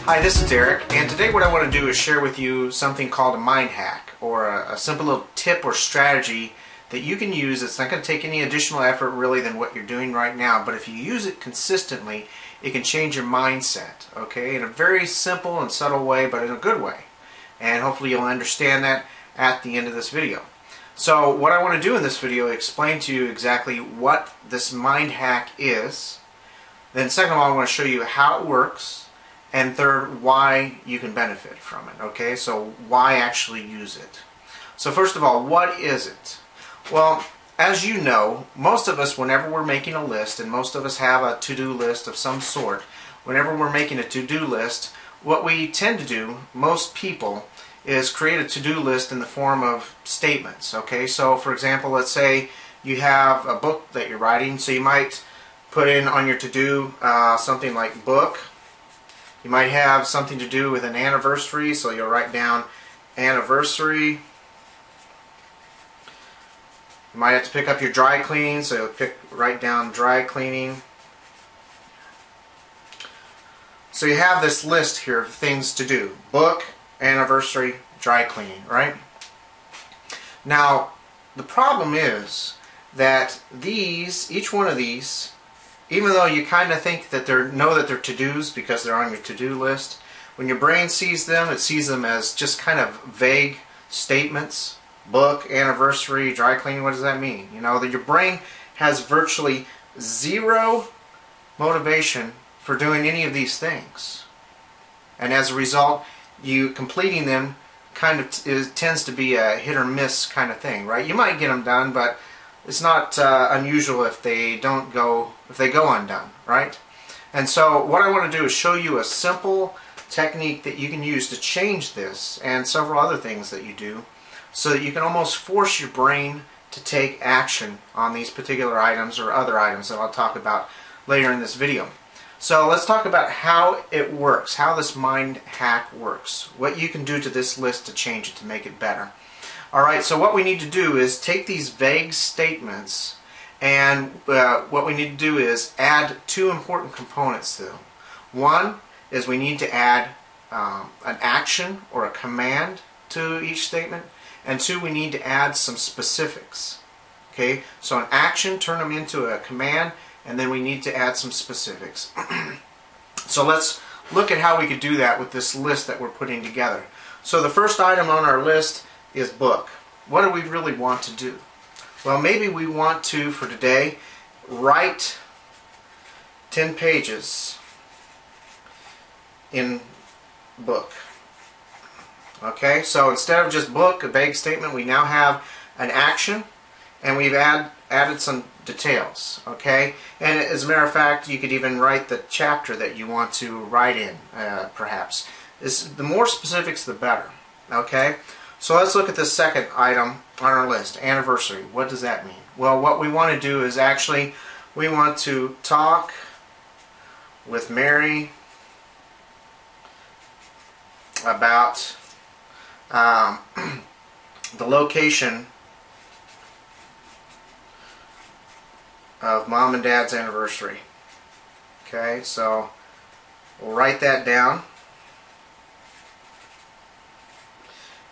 Hi, this is Derek, and today what I want to do is share with you something called a mind hack, or a simple little tip or strategy that you can use. It's not going to take any additional effort really than what you're doing right now, but if you use it consistently, it can change your mindset, okay, in a very simple and subtle way, but in a good way. And hopefully you'll understand that at the end of this video. So what I want to do in this video is explain to you exactly what this mind hack is. Then second of all, I want to show you how it works. And third, why you can benefit from it. Okay, so why actually use it? So first of all, what is it? Well, as you know, most of us, whenever we're making a list, and most of us have a to-do list of some sort, whenever we're making a to-do list, what we tend to do, most people, is create a to-do list in the form of statements. Okay, so for example, let's say you have a book that you're writing, so you might put in on your to-do something like book. You might have something to do with an anniversary, so you'll write down anniversary. You might have to pick up your dry cleaning, so you'll write down dry cleaning. So you have this list here of things to do. Book, anniversary, dry cleaning, right? Now, the problem is that each one of these, even though you kind of think that know that they're to-dos because they're on your to-do list, when your brain sees them, it sees them as just kind of vague statements. Book, anniversary, dry cleaning, what does that mean? You know, that your brain has virtually zero motivation for doing any of these things. And as a result, you completing them kind of tends to be a hit or miss kind of thing, right? You might get them done, but it's not unusual if they go undone, right? And so what I want to do is show you a simple technique that you can use to change this and several other things that you do so that you can almost force your brain to take action on these particular items or other items that I'll talk about later in this video. So let's talk about how it works, how this mind hack works, what you can do to this list to change it, to make it better. Alright, so what we need to do is take these vague statements, and what we need to do is add two important components to them. One is we need to add an action or a command to each statement, and two, we need to add some specifics. Okay, so an action, turn them into a command, and then we need to add some specifics. So let's look at how we could do that with this list that we're putting together. So the first item on our list is book. What do we really want to do? Well, maybe we want to, for today, write 10 pages in book. Okay, so instead of just book, a vague statement, we now have an action, and we've added some details. Okay, and as a matter of fact, you could even write the chapter that you want to write in, perhaps. The more specifics, the better. Okay. So let's look at the second item on our list, anniversary. What does that mean? Well, what we want to do is actually, we want to talk with Mary about the location of Mom and Dad's anniversary. Okay, so we'll write that down.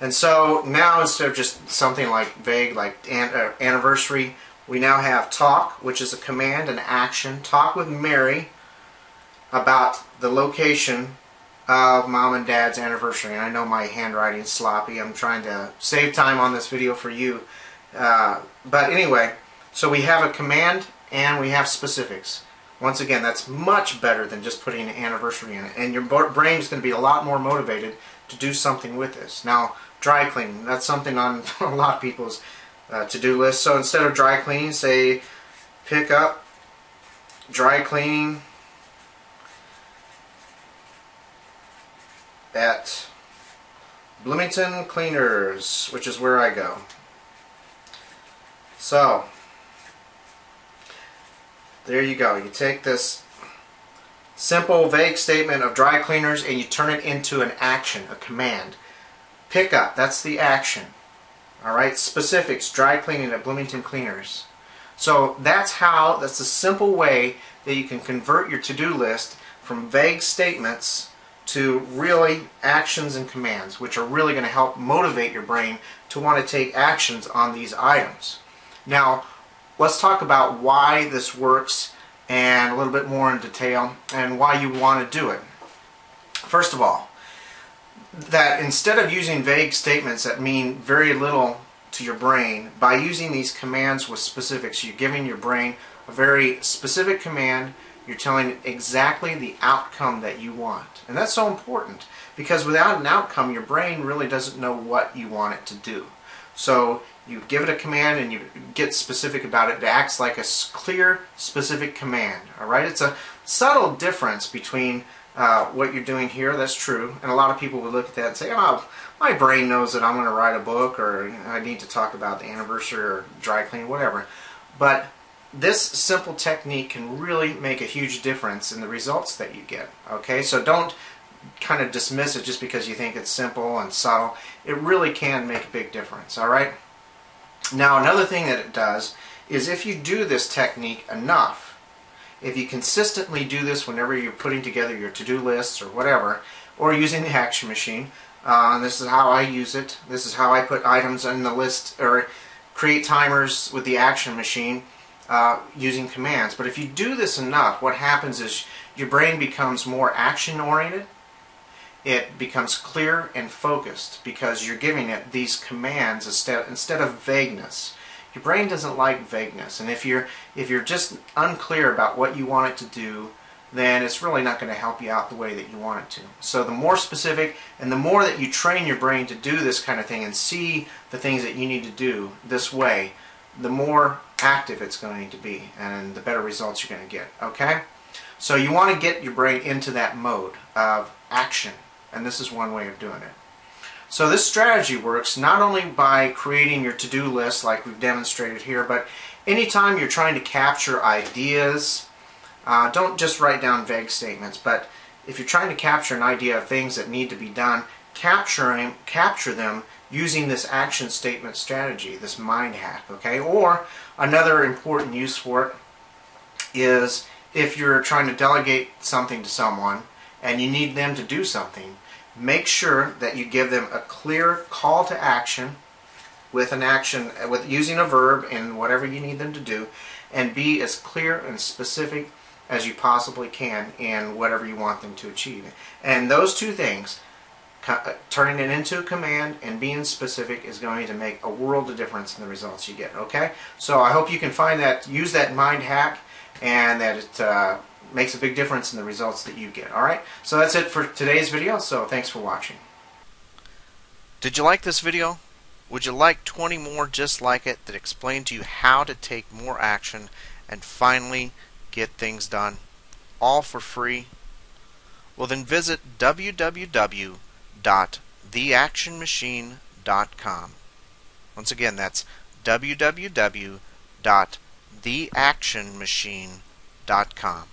And so now, instead of just something like vague, like anniversary, we now have talk, which is a command, an action. Talk with Mary about the location of Mom and Dad's anniversary. And I know my handwriting's sloppy. I'm trying to save time on this video for you. But anyway, so we have a command and we have specifics. Once again, that's much better than just putting an anniversary in it. And your brain's going to be a lot more motivated to do something with this. Now, dry cleaning, that's something on a lot of people's to-do list. So instead of dry cleaning, say pick up dry cleaning at Bloomington Cleaners, which is where I go. So there you go. You take this simple, vague statement of dry cleaners and you turn it into an action, a command. Pick up, that's the action. Alright, specifics, dry cleaning at Bloomington Cleaners. So that's a simple way that you can convert your to-do list from vague statements to really actions and commands, which are really going to help motivate your brain to want to take actions on these items. Now, let's talk about why this works and a little bit more in detail and why you want to do it. First of all, that instead of using vague statements that mean very little to your brain, by using these commands with specifics, you're giving your brain a very specific command. You're telling it exactly the outcome that you want. And that's so important, because without an outcome, your brain really doesn't know what you want it to do. So you give it a command and you get specific about it. It acts like a clear, specific command. All right? It's a subtle difference between what you're doing here. That's true. And a lot of people would look at that and say, oh, my brain knows that I'm going to write a book, or I need to talk about the anniversary or dry clean, whatever. But this simple technique can really make a huge difference in the results that you get. Okay, so don't kind of dismiss it just because you think it's simple and subtle. It really can make a big difference. All right. Now, another thing that it does is if you do this technique enough, if you consistently do this whenever you're putting together your to-do lists or whatever, or using the action machine, this is how I use it. This is how I put items in the list or create timers with the action machine. Using commands. But if you do this enough, what happens is your brain becomes more action-oriented. It becomes clear and focused because you're giving it these commands instead of vagueness. Your brain doesn't like vagueness, and if you're just unclear about what you want it to do, then it's really not going to help you out the way that you want it to. So the more specific and the more that you train your brain to do this kind of thing and see the things that you need to do this way, the more active it's going to be and the better results you're going to get. Okay? So you want to get your brain into that mode of action, and this is one way of doing it. So this strategy works not only by creating your to-do list like we've demonstrated here, but anytime you're trying to capture ideas, don't just write down vague statements, but if you're trying to capture an idea of things that need to be done, capture them using this action statement strategy, this mind hack. Okay? Or another important use for it is if you're trying to delegate something to someone and you need them to do something, make sure that you give them a clear call to action with using a verb in whatever you need them to do, and be as clear and specific as you possibly can in whatever you want them to achieve. And those two things, turning it into a command and being specific, is going to make a world of difference in the results you get. Okay? So I hope you can use that mind hack, and that it makes a big difference in the results that you get. Alright? So that's it for today's video, so thanks for watching. Did you like this video? Would you like 20 more just like it that explain to you how to take more action and finally get things done, all for free? Well, then visit www.theactionmachine.com. Once again, that's www.theactionmachine.com.